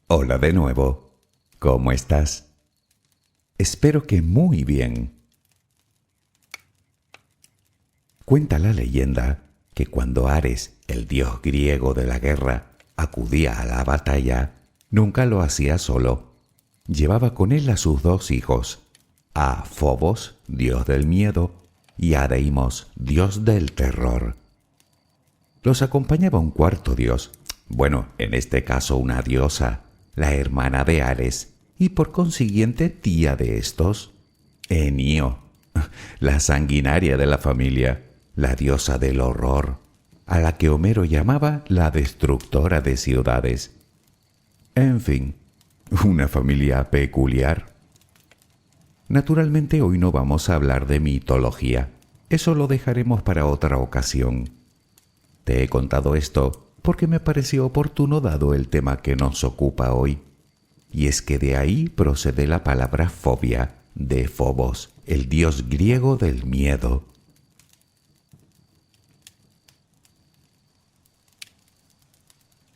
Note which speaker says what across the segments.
Speaker 1: Hola de nuevo. ¿Cómo estás? Espero que muy bien. Cuenta la leyenda que cuando Ares, el dios griego de la guerra, acudía a la batalla, nunca lo hacía solo. Llevaba con él a sus dos hijos, a Fobos, dios del miedo, y a Deimos, dios del terror. Los acompañaba un cuarto dios, bueno, en este caso una diosa, la hermana de Ares, y por consiguiente tía de estos, Enio, la sanguinaria de la familia, la diosa del horror, a la que Homero llamaba la destructora de ciudades. En fin, una familia peculiar. Naturalmente hoy no vamos a hablar de mitología, eso lo dejaremos para otra ocasión. Te he contado esto porque me pareció oportuno dado el tema que nos ocupa hoy. Y es que de ahí procede la palabra fobia, de Fobos, el dios griego del miedo.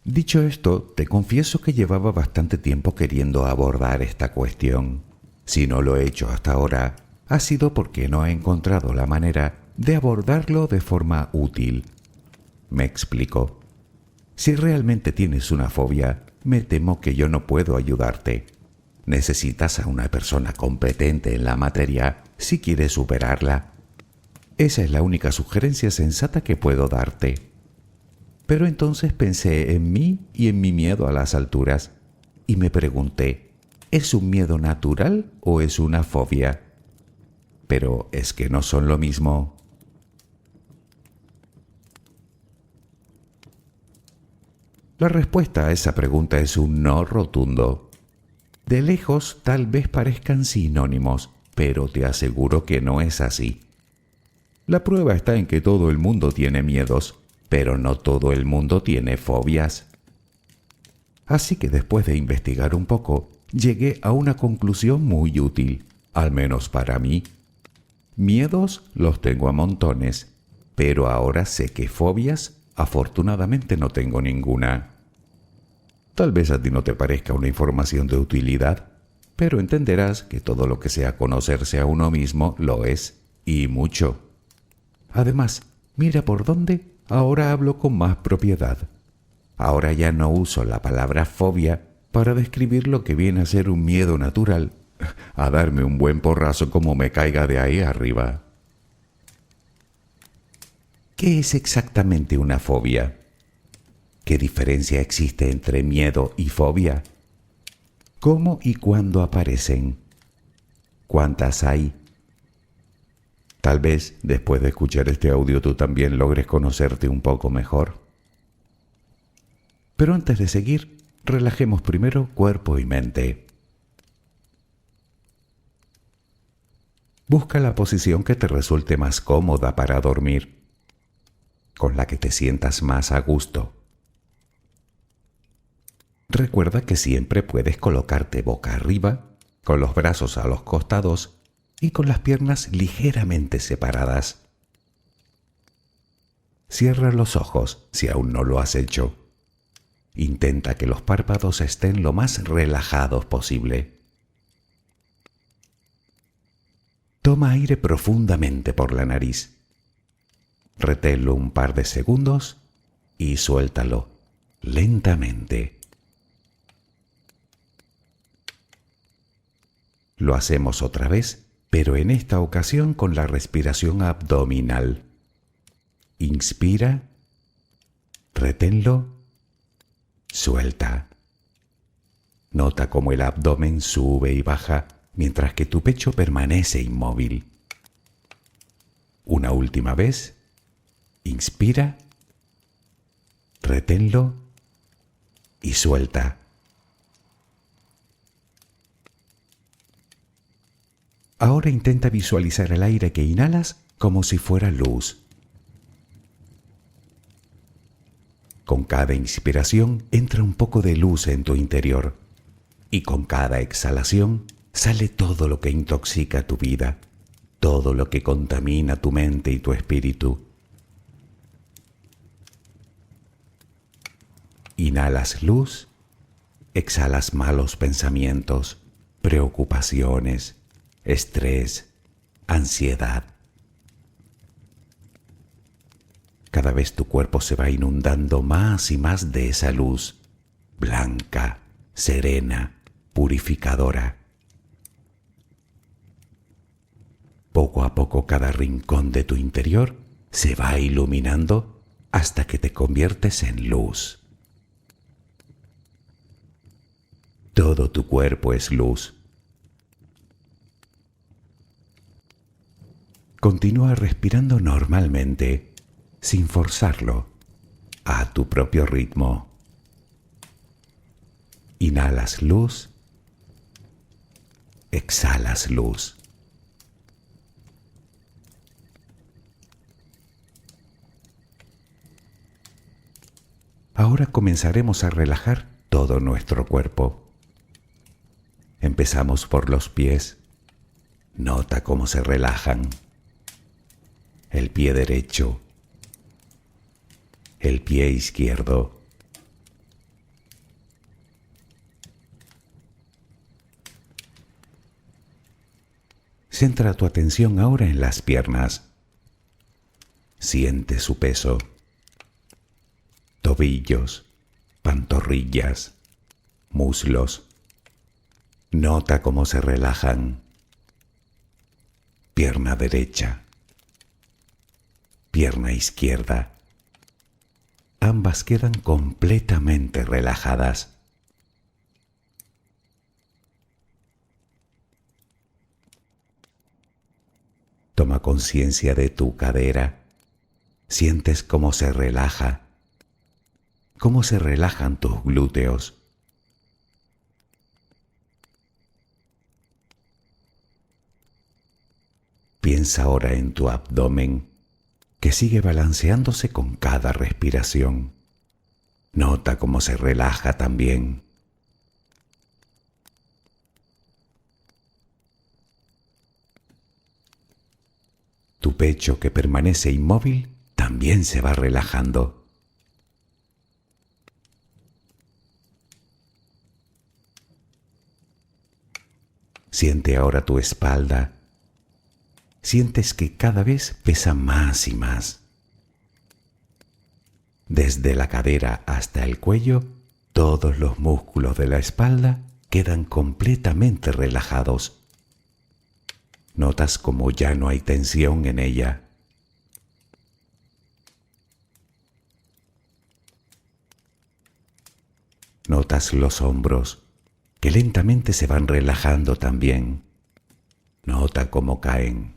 Speaker 1: Dicho esto, te confieso que llevaba bastante tiempo queriendo abordar esta cuestión. Si no lo he hecho hasta ahora, ha sido porque no he encontrado la manera de abordarlo de forma útil. Me explico. Si realmente tienes una fobia, me temo que yo no puedo ayudarte. Necesitas a una persona competente en la materia si quieres superarla. Esa es la única sugerencia sensata que puedo darte. Pero entonces pensé en mí y en mi miedo a las alturas y me pregunté, ¿es un miedo natural o es una fobia? Pero es que no son lo mismo. La respuesta a esa pregunta es un no rotundo. De lejos tal vez parezcan sinónimos, pero te aseguro que no es así. La prueba está en que todo el mundo tiene miedos, pero no todo el mundo tiene fobias. Así que después de investigar un poco, llegué a una conclusión muy útil, al menos para mí. Miedos los tengo a montones, pero ahora sé que fobias, afortunadamente no tengo ninguna. Tal vez a ti no te parezca una información de utilidad, pero entenderás que todo lo que sea conocerse a uno mismo lo es, y mucho. Además, mira por dónde ahora hablo con más propiedad. Ahora ya no uso la palabra fobia para describir lo que viene a ser un miedo natural, a darme un buen porrazo como me caiga de ahí arriba. ¿Qué es exactamente una fobia? ¿Qué diferencia existe entre miedo y fobia? ¿Cómo y cuándo aparecen? ¿Cuántas hay? Tal vez, después de escuchar este audio, tú también logres conocerte un poco mejor. Pero antes de seguir, relajemos primero cuerpo y mente. Busca la posición que te resulte más cómoda para dormir, con la que te sientas más a gusto. Recuerda que siempre puedes colocarte boca arriba, con los brazos a los costados y con las piernas ligeramente separadas. Cierra los ojos si aún no lo has hecho. Intenta que los párpados estén lo más relajados posible. Toma aire profundamente por la nariz. Reténlo un par de segundos y suéltalo lentamente. Lo hacemos otra vez, pero en esta ocasión con la respiración abdominal. Inspira, reténlo, suelta. Nota cómo el abdomen sube y baja mientras que tu pecho permanece inmóvil. Una última vez. Inspira, reténlo y suelta. Ahora intenta visualizar el aire que inhalas como si fuera luz. Con cada inspiración entra un poco de luz en tu interior y con cada exhalación sale todo lo que intoxica tu vida, todo lo que contamina tu mente y tu espíritu. Inhalas luz, exhalas malos pensamientos, preocupaciones, estrés, ansiedad. Cada vez tu cuerpo se va inundando más y más de esa luz, blanca, serena, purificadora. Poco a poco cada rincón de tu interior se va iluminando hasta que te conviertes en luz. Todo tu cuerpo es luz. Continúa respirando normalmente, sin forzarlo, a tu propio ritmo. Inhalas luz, exhalas luz. Ahora comenzaremos a relajar todo nuestro cuerpo. Empezamos por los pies. Nota cómo se relajan. El pie derecho, el pie izquierdo. Centra tu atención ahora en las piernas. Siente su peso. Tobillos, pantorrillas, muslos. Nota cómo se relajan. Pierna derecha, pierna izquierda. Ambas quedan completamente relajadas. Toma conciencia de tu cadera. Sientes cómo se relaja, cómo se relajan tus glúteos. Piensa ahora en tu abdomen, que sigue balanceándose con cada respiración. Nota cómo se relaja también. Tu pecho, que permanece inmóvil, también se va relajando. Siente ahora tu espalda. Sientes que cada vez pesa más y más. Desde la cadera hasta el cuello, todos los músculos de la espalda quedan completamente relajados. Notas como ya no hay tensión en ella. Notas los hombros, que lentamente se van relajando también. Nota cómo caen.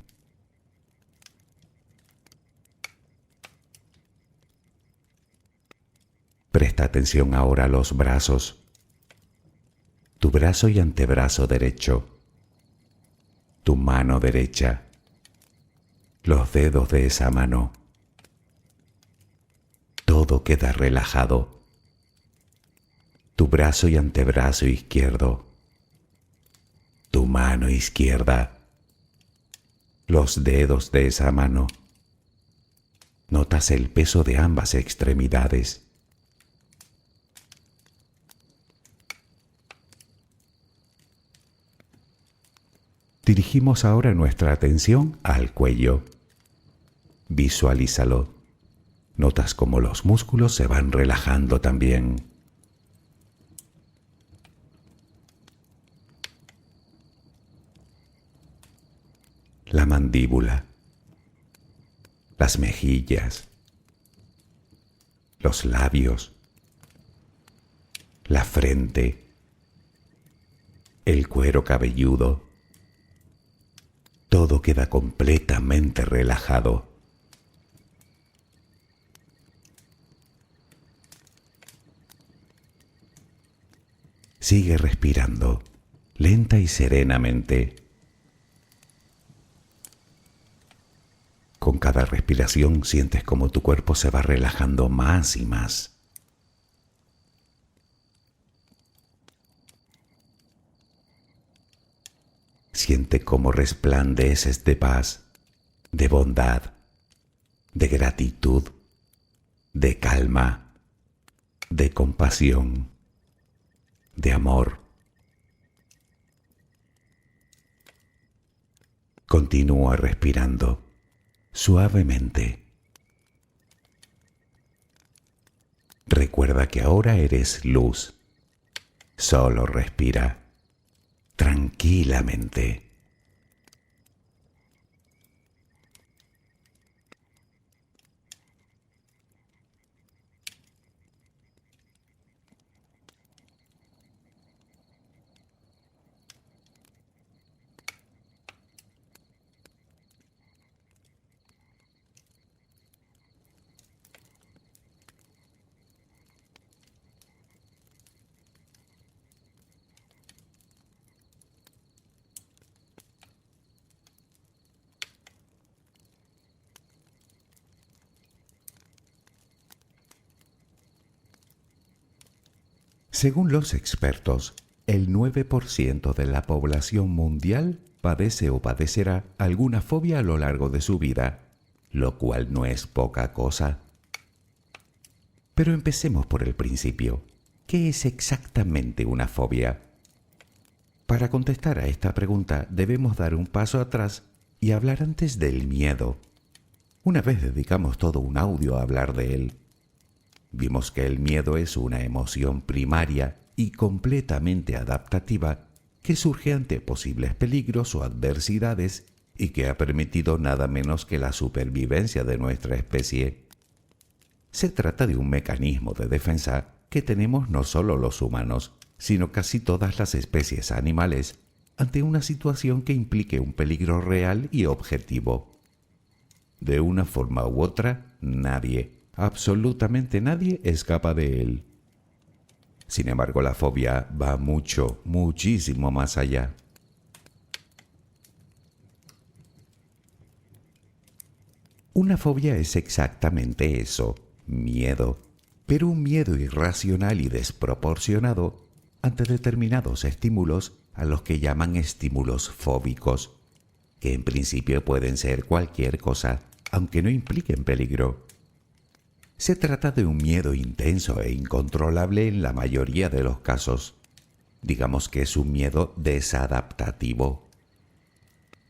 Speaker 1: Presta atención ahora a los brazos. Tu brazo y antebrazo derecho. Tu mano derecha. Los dedos de esa mano. Todo queda relajado. Tu brazo y antebrazo izquierdo. Tu mano izquierda. Los dedos de esa mano. Notas el peso de ambas extremidades. Dirigimos ahora nuestra atención al cuello. Visualízalo. Notas cómo los músculos se van relajando también. La mandíbula, las mejillas, los labios, la frente, el cuero cabelludo. Todo queda completamente relajado. Sigue respirando, lenta y serenamente. Con cada respiración sientes como tu cuerpo se va relajando más y más. Siente cómo resplandeces de paz, de bondad, de gratitud, de calma, de compasión. de amor. Continúa respirando suavemente. Recuerda que ahora eres luz. Solo respira tranquilamente. Según los expertos, el 9% de la población mundial padece o padecerá alguna fobia a lo largo de su vida, lo cual no es poca cosa. Pero empecemos por el principio. ¿Qué es exactamente una fobia? Para contestar a esta pregunta debemos dar un paso atrás y hablar antes del miedo. Una vez dedicamos todo un audio a hablar de él. Vimos que el miedo es una emoción primaria y completamente adaptativa que surge ante posibles peligros o adversidades y que ha permitido nada menos que la supervivencia de nuestra especie. Se trata de un mecanismo de defensa que tenemos no solo los humanos, sino casi todas las especies animales ante una situación que implique un peligro real y objetivo. De una forma u otra, nadie, absolutamente nadie, escapa de él. Sin embargo, la fobia va muchísimo más allá. Una fobia es exactamente eso, miedo, pero un miedo irracional y desproporcionado ante determinados estímulos a los que llaman estímulos fóbicos, que en principio pueden ser cualquier cosa, aunque no impliquen peligro. Se trata de un miedo intenso e incontrolable en la mayoría de los casos. Digamos que es un miedo desadaptativo.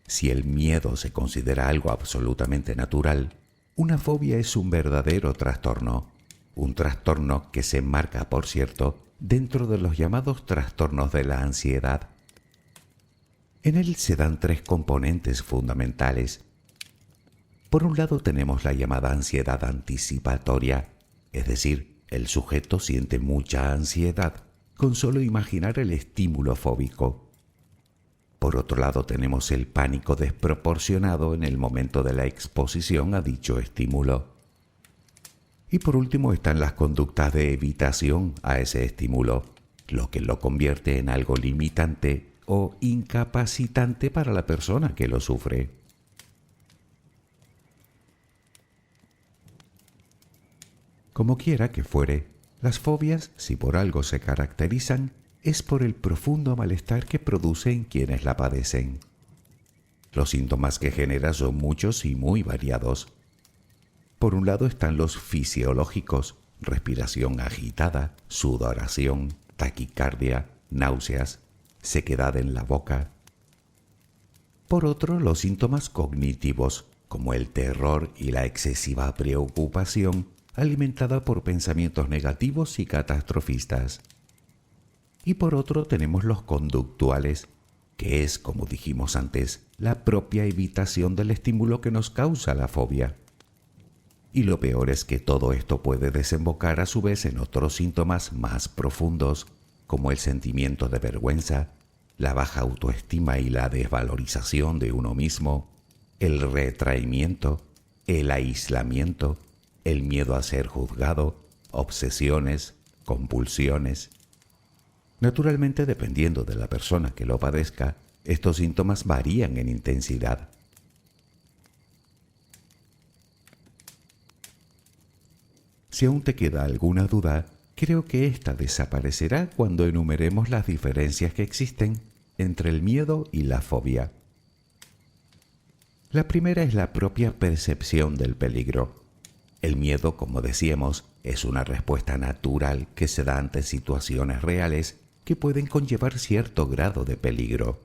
Speaker 1: Si el miedo se considera algo absolutamente natural, una fobia es un verdadero trastorno. Un trastorno que se enmarca, por cierto, dentro de los llamados trastornos de la ansiedad. En él se dan tres componentes fundamentales. Por un lado tenemos la llamada ansiedad anticipatoria, es decir, el sujeto siente mucha ansiedad con solo imaginar el estímulo fóbico. Por otro lado tenemos el pánico desproporcionado en el momento de la exposición a dicho estímulo. Y por último están las conductas de evitación a ese estímulo, lo que lo convierte en algo limitante o incapacitante para la persona que lo sufre. Como quiera que fuere, las fobias, si por algo se caracterizan, es por el profundo malestar que produce en quienes la padecen. Los síntomas que genera son muchos y muy variados. Por un lado están los fisiológicos, respiración agitada, sudoración, taquicardia, náuseas, sequedad en la boca. Por otro, los síntomas cognitivos, como el terror y la excesiva preocupación, alimentada por pensamientos negativos y catastrofistas. Y por otro tenemos los conductuales, que es, como dijimos antes, la propia evitación del estímulo que nos causa la fobia. Y lo peor es que todo esto puede desembocar a su vez en otros síntomas más profundos, como el sentimiento de vergüenza, la baja autoestima y la desvalorización de uno mismo, el retraimiento, el aislamiento, el miedo a ser juzgado, obsesiones, compulsiones. Naturalmente, dependiendo de la persona que lo padezca, estos síntomas varían en intensidad. Si aún te queda alguna duda, creo que ésta desaparecerá cuando enumeremos las diferencias que existen entre el miedo y la fobia. La primera es la propia percepción del peligro. El miedo, como decíamos, es una respuesta natural que se da ante situaciones reales que pueden conllevar cierto grado de peligro.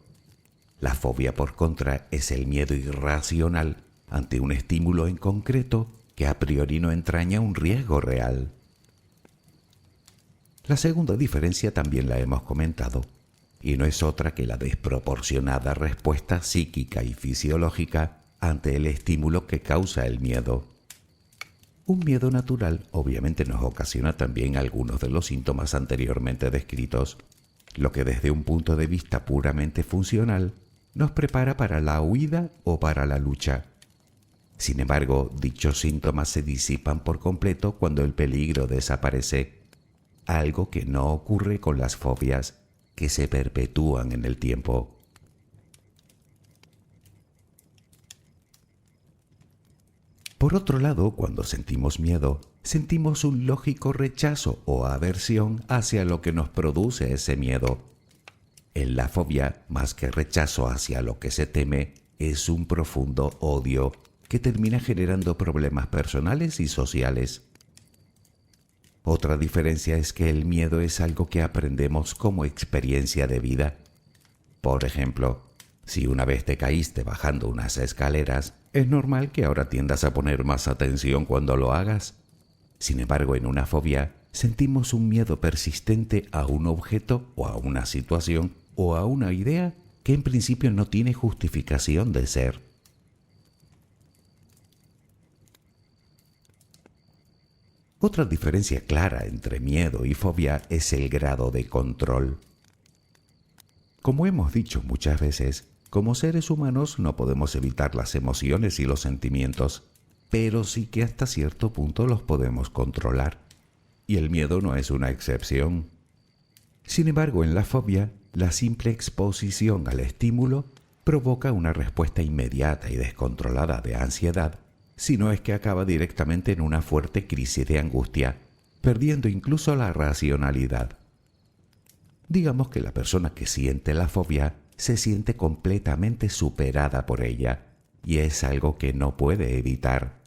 Speaker 1: La fobia, por contra, es el miedo irracional ante un estímulo en concreto que a priori no entraña un riesgo real. La segunda diferencia también la hemos comentado, y no es otra que la desproporcionada respuesta psíquica y fisiológica ante el estímulo que causa el miedo. Un miedo natural obviamente nos ocasiona también algunos de los síntomas anteriormente descritos, lo que desde un punto de vista puramente funcional nos prepara para la huida o para la lucha. Sin embargo, dichos síntomas se disipan por completo cuando el peligro desaparece, algo que no ocurre con las fobias, que se perpetúan en el tiempo. Por otro lado, cuando sentimos miedo, sentimos un lógico rechazo o aversión hacia lo que nos produce ese miedo. En la fobia, más que rechazo hacia lo que se teme, es un profundo odio que termina generando problemas personales y sociales. Otra diferencia es que el miedo es algo que aprendemos como experiencia de vida. Por ejemplo, si una vez te caíste bajando unas escaleras, es normal que ahora tiendas a poner más atención cuando lo hagas. Sin embargo, en una fobia sentimos un miedo persistente a un objeto o a una situación o a una idea que en principio no tiene justificación de ser. Otra diferencia clara entre miedo y fobia es el grado de control. Como hemos dicho muchas veces, como seres humanos no podemos evitar las emociones y los sentimientos, pero sí que hasta cierto punto los podemos controlar. Y el miedo no es una excepción. Sin embargo, en la fobia, la simple exposición al estímulo provoca una respuesta inmediata y descontrolada de ansiedad, si no es que acaba directamente en una fuerte crisis de angustia, perdiendo incluso la racionalidad. Digamos que la persona que siente la fobia se siente completamente superada por ella, y es algo que no puede evitar.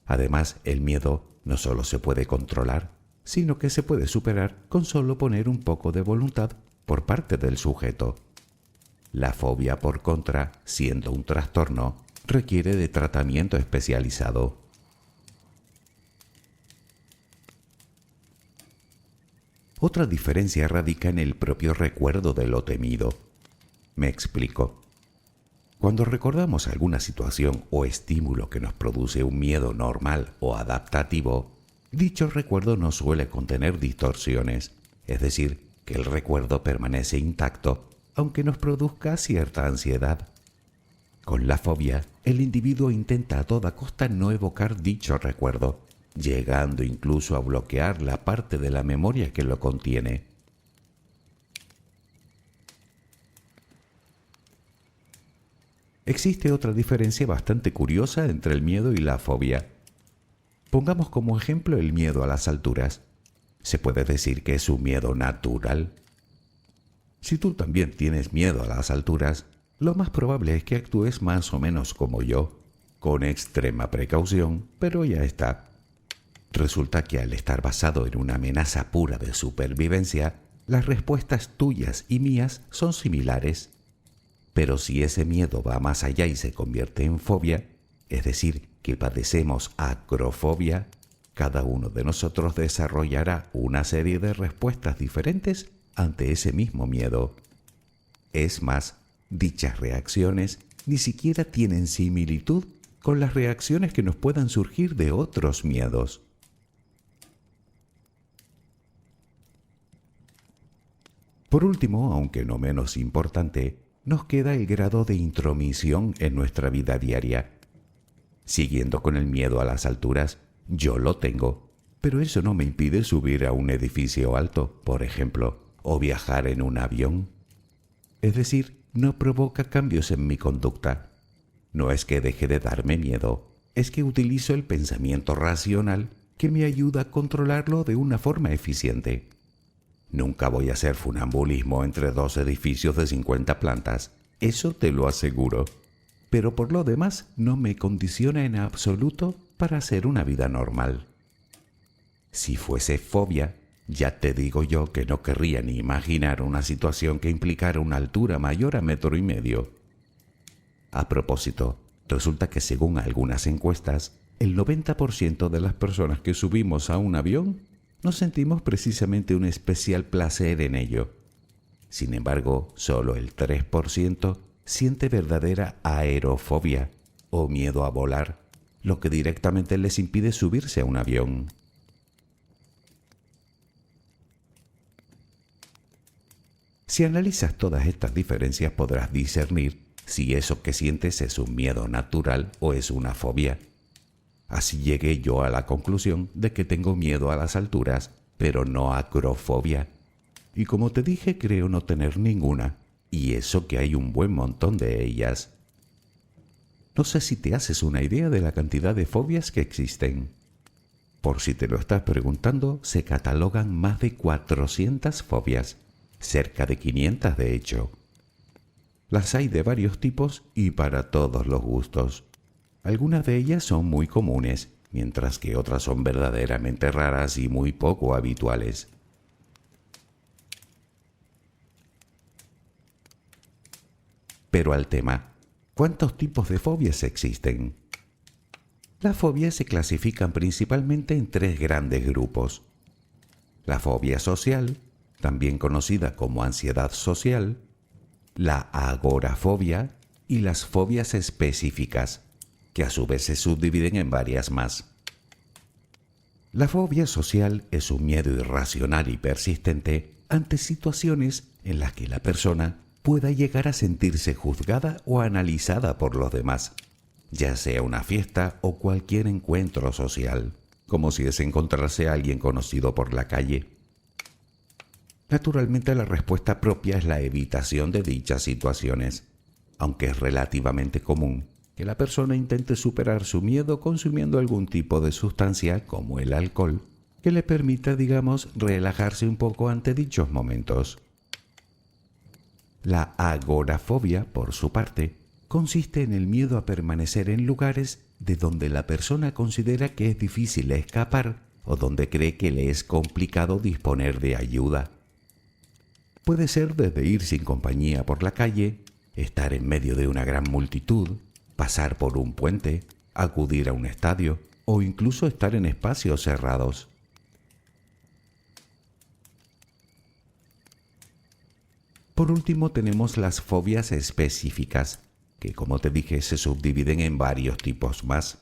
Speaker 1: Además, el miedo no solo se puede controlar, sino que se puede superar con solo poner un poco de voluntad por parte del sujeto. La fobia, por contra, siendo un trastorno, requiere de tratamiento especializado. Otra diferencia radica en el propio recuerdo de lo temido. Me explico. Cuando recordamos alguna situación o estímulo que nos produce un miedo normal o adaptativo, dicho recuerdo no suele contener distorsiones, es decir, que el recuerdo permanece intacto, aunque nos produzca cierta ansiedad. Con la fobia, el individuo intenta a toda costa no evocar dicho recuerdo, llegando incluso a bloquear la parte de la memoria que lo contiene. Existe otra diferencia bastante curiosa entre el miedo y la fobia. Pongamos como ejemplo el miedo a las alturas. ¿Se puede decir que es un miedo natural? Si tú también tienes miedo a las alturas, lo más probable es que actúes más o menos como yo, con extrema precaución, pero ya está. Resulta que al estar basado en una amenaza pura de supervivencia, las respuestas tuyas y mías son similares. Pero si ese miedo va más allá y se convierte en fobia, es decir, que padecemos acrofobia, cada uno de nosotros desarrollará una serie de respuestas diferentes ante ese mismo miedo. Es más, dichas reacciones ni siquiera tienen similitud con las reacciones que nos puedan surgir de otros miedos. Por último, aunque no menos importante, nos queda el grado de intromisión en nuestra vida diaria. Siguiendo con el miedo a las alturas, yo lo tengo, pero eso no me impide subir a un edificio alto, por ejemplo, o viajar en un avión. Es decir, no provoca cambios en mi conducta. No es que deje de darme miedo, es que utilizo el pensamiento racional que me ayuda a controlarlo de una forma eficiente. Nunca voy a hacer funambulismo entre dos edificios de 50 plantas, eso te lo aseguro. Pero por lo demás no me condiciona en absoluto para hacer una vida normal. Si fuese fobia, Ya te digo yo que no querría ni imaginar una situación que implicara una altura mayor a 1,5 metros. A propósito, resulta que según algunas encuestas, el 90% de las personas que subimos a un avión no sentimos precisamente un especial placer en ello. Sin embargo, solo el 3% siente verdadera aerofobia o miedo a volar, lo que directamente les impide subirse a un avión. Si analizas todas estas diferencias podrás discernir si eso que sientes es un miedo natural o es una fobia. Así llegué yo a la conclusión de que tengo miedo a las alturas, pero no acrofobia. Y como te dije, creo no tener ninguna, y eso que hay un buen montón de ellas. No sé si te haces una idea de la cantidad de fobias que existen. Por si te lo estás preguntando, se catalogan más de 400 fobias, cerca de 500 de hecho. Las hay de varios tipos y para todos los gustos. Algunas de ellas son muy comunes, mientras que otras son verdaderamente raras y muy poco habituales. Pero al tema, ¿cuántos tipos de fobias existen? Las fobias se clasifican principalmente en 3 grandes grupos. La fobia social, también conocida como ansiedad social, la agorafobia y las fobias específicas, que a su vez se subdividen en varias más. La fobia social es un miedo irracional y persistente ante situaciones en las que la persona pueda llegar a sentirse juzgada o analizada por los demás, ya sea una fiesta o cualquier encuentro social, como si es encontrarse a alguien conocido por la calle. Naturalmente, la respuesta propia es la evitación de dichas situaciones, aunque es relativamente común que la persona intente superar su miedo consumiendo algún tipo de sustancia, como el alcohol, que le permita, digamos, relajarse un poco ante dichos momentos. La agorafobia, por su parte, consiste en el miedo a permanecer en lugares de donde la persona considera que es difícil escapar o donde cree que le es complicado disponer de ayuda. Puede ser desde ir sin compañía por la calle, estar en medio de una gran multitud, pasar por un puente, acudir a un estadio o incluso estar en espacios cerrados. Por último tenemos las fobias específicas, que como te dije se subdividen en varios tipos más.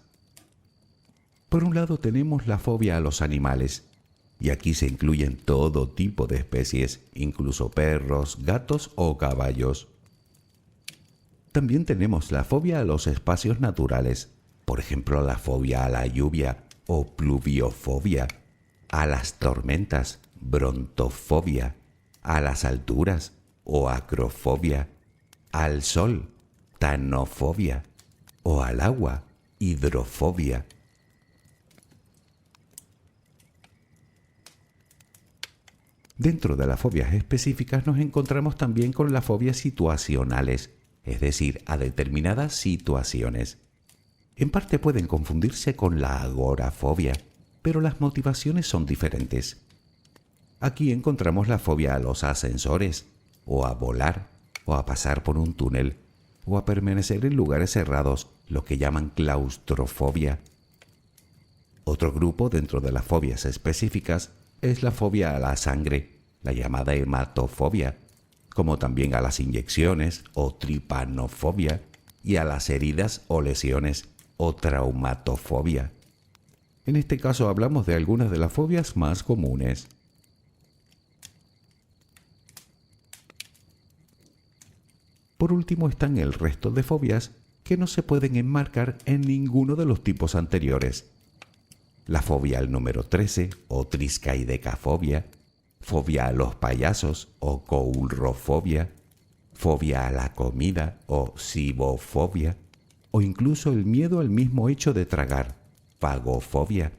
Speaker 1: Por un lado tenemos la fobia a los animales, y aquí se incluyen todo tipo de especies, incluso perros, gatos o caballos. También tenemos la fobia a los espacios naturales, por ejemplo la fobia a la lluvia o pluviofobia, a las tormentas, brontofobia, a las alturas o acrofobia, al sol, tanofobia, o al agua, hidrofobia. Dentro de las fobias específicas nos encontramos también con las fobias situacionales, es decir, a determinadas situaciones. En parte pueden confundirse con la agorafobia, pero las motivaciones son diferentes. Aquí encontramos la fobia a los ascensores, o a volar, o a pasar por un túnel, o a permanecer en lugares cerrados, lo que llaman claustrofobia. Otro grupo dentro de las fobias específicas es la fobia a la sangre, la llamada hematofobia, como también a las inyecciones o tripanofobia y a las heridas o lesiones o traumatofobia. En este caso hablamos de algunas de las fobias más comunes. Por último están el resto de fobias que no se pueden enmarcar en ninguno de los tipos anteriores. La fobia al número 13 o triscaidecafobia, fobia a los payasos o coulrofobia, fobia a la comida o cibofobia, o incluso el miedo al mismo hecho de tragar, fagofobia.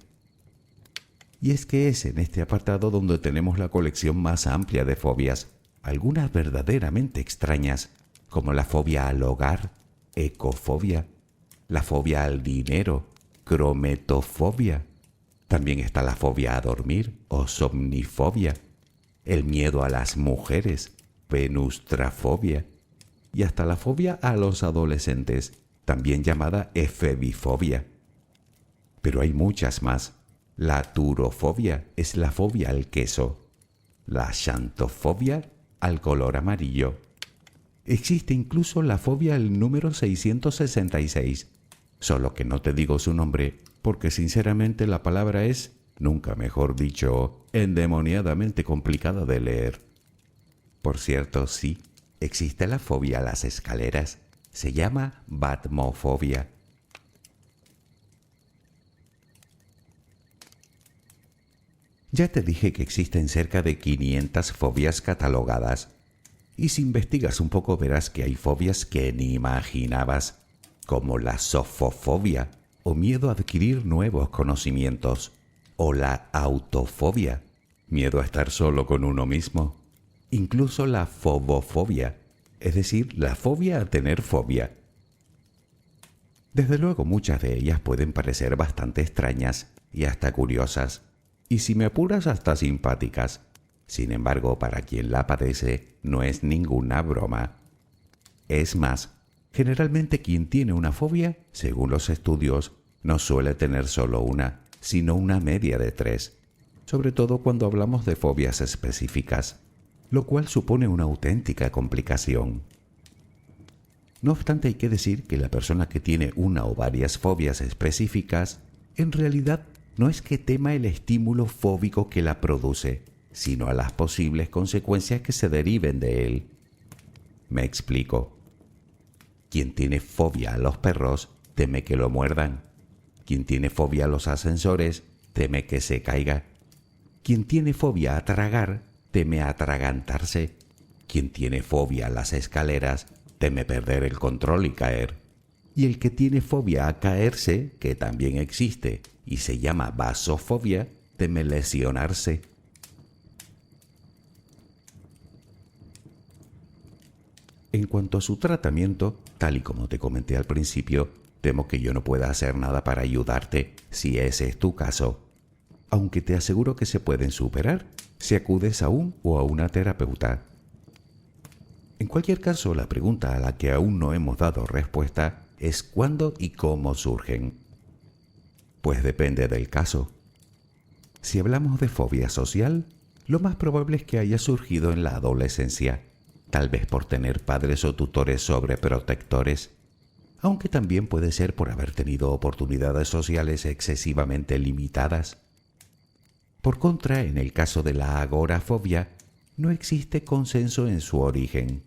Speaker 1: Y es que es en este apartado donde tenemos la colección más amplia de fobias, algunas verdaderamente extrañas, como la fobia al hogar, ecofobia, la fobia al dinero, crometofobia, También está la fobia a dormir o somnifobia, el miedo a las mujeres, penustrafobia, y hasta la fobia a los adolescentes, también llamada efebifobia. Pero hay muchas más. La turofobia es la fobia al queso, la xantofobia al color amarillo. Existe incluso la fobia al número 666, solo que no te digo su nombre porque sinceramente la palabra es, nunca mejor dicho, endemoniadamente complicada de leer. Por cierto, sí, existe la fobia a las escaleras. Se llama batmofobia. Ya te dije que existen cerca de 500 fobias catalogadas. Y si investigas un poco verás que hay fobias que ni imaginabas, como la sofofobia, o miedo a adquirir nuevos conocimientos, o la autofobia, miedo a estar solo con uno mismo, incluso la fobofobia, es decir, la fobia a tener fobia. Desde luego muchas de ellas pueden parecer bastante extrañas y hasta curiosas, y si me apuras hasta simpáticas. Sin embargo, para quien la padece no es ninguna broma. Es más, generalmente quien tiene una fobia, según los estudios, no suele tener solo una, sino una media de 3, sobre todo cuando hablamos de fobias específicas, lo cual supone una auténtica complicación. No obstante, hay que decir que la persona que tiene una o varias fobias específicas, en realidad no es que tema el estímulo fóbico que la produce, sino a las posibles consecuencias que se deriven de él. Me explico. Quien tiene fobia a los perros teme que lo muerdan. Quien tiene fobia a los ascensores teme que se caiga. Quien tiene fobia a tragar teme atragantarse. Quien tiene fobia a las escaleras teme perder el control y caer. Y el que tiene fobia a caerse, que también existe y se llama vasofobia, teme lesionarse. En cuanto a su tratamiento, tal y como te comenté al principio, temo que yo no pueda hacer nada para ayudarte si ese es tu caso. Aunque te aseguro que se pueden superar si acudes a un o a una terapeuta. En cualquier caso, la pregunta a la que aún no hemos dado respuesta es cuándo y cómo surgen. Pues depende del caso. Si hablamos de fobia social, lo más probable es que haya surgido en la adolescencia, tal vez por tener padres o tutores sobreprotectores, aunque también puede ser por haber tenido oportunidades sociales excesivamente limitadas. Por contra, en el caso de la agorafobia, no existe consenso en su origen,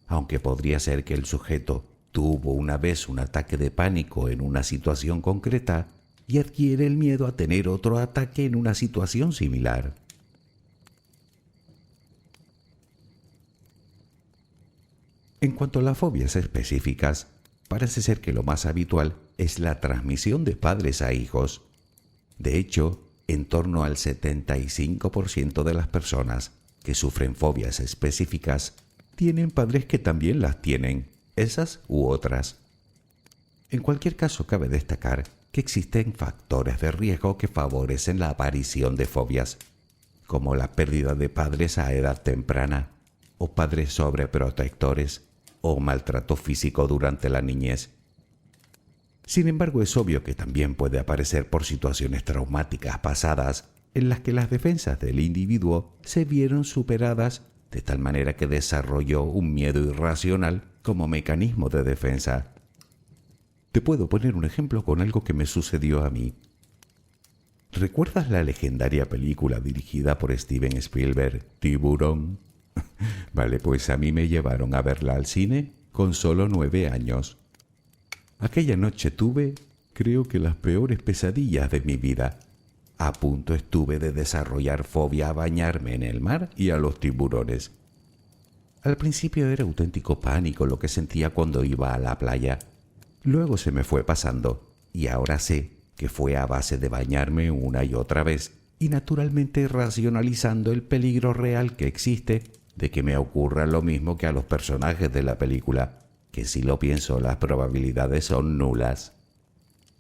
Speaker 1: aunque podría ser que el sujeto tuvo una vez un ataque de pánico en una situación concreta y adquiere el miedo a tener otro ataque en una situación similar. En cuanto a las fobias específicas, parece ser que lo más habitual es la transmisión de padres a hijos. De hecho, en torno al 75% de las personas que sufren fobias específicas tienen padres que también las tienen, esas u otras. En cualquier caso, cabe destacar que existen factores de riesgo que favorecen la aparición de fobias, como la pérdida de padres a edad temprana, o padres sobreprotectores, o maltrato físico durante la niñez. Sin embargo, es obvio que también puede aparecer por situaciones traumáticas pasadas en las que las defensas del individuo se vieron superadas de tal manera que desarrolló un miedo irracional como mecanismo de defensa. Te puedo poner un ejemplo con algo que me sucedió a mí. ¿Recuerdas la legendaria película dirigida por Steven Spielberg, Tiburón? Vale, pues a mí me llevaron a verla al cine con solo 9 años. Aquella noche tuve, creo que las peores pesadillas de mi vida. A punto estuve de desarrollar fobia a bañarme en el mar y a los tiburones. Al principio era auténtico pánico lo que sentía cuando iba a la playa. Luego se me fue pasando y ahora sé que fue a base de bañarme una y otra vez y naturalmente racionalizando el peligro real que existe de que me ocurra lo mismo que a los personajes de la película, que si lo pienso las probabilidades son nulas.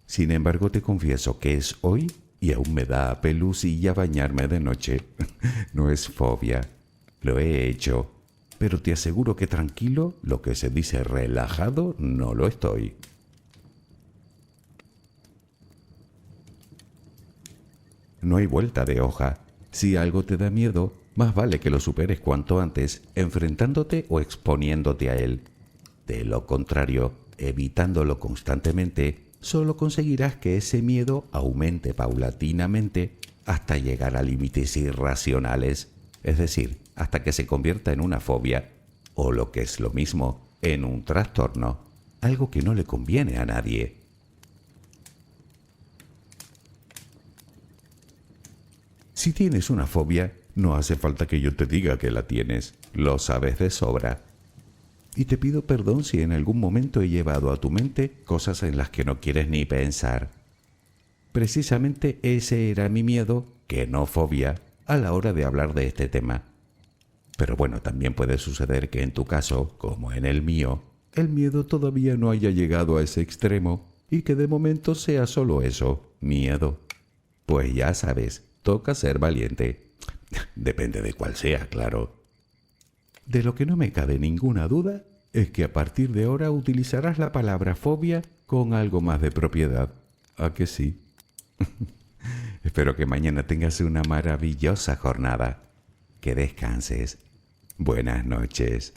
Speaker 1: Sin embargo, te confieso que es hoy y aún me da pelusilla bañarme de noche. No es fobia. Lo he hecho, pero te aseguro que tranquilo, lo que se dice relajado, no lo estoy. No hay vuelta de hoja. Si algo te da miedo, más vale que lo superes cuanto antes, enfrentándote o exponiéndote a él. De lo contrario, evitándolo constantemente, solo conseguirás que ese miedo aumente paulatinamente hasta llegar a límites irracionales, es decir, hasta que se convierta en una fobia, o lo que es lo mismo, en un trastorno, algo que no le conviene a nadie. Si tienes una fobia, no hace falta que yo te diga que la tienes, lo sabes de sobra. Y te pido perdón si en algún momento he llevado a tu mente cosas en las que no quieres ni pensar. Precisamente ese era mi miedo, que no fobia, a la hora de hablar de este tema. Pero bueno, también puede suceder que en tu caso, como en el mío, el miedo todavía no haya llegado a ese extremo y que de momento sea solo eso, miedo. Pues ya sabes, toca ser valiente. Depende de cuál sea, claro. De lo que no me cabe ninguna duda es que a partir de ahora utilizarás la palabra fobia con algo más de propiedad. ¿A que sí? Espero que mañana tengas una maravillosa jornada. Que descanses. Buenas noches.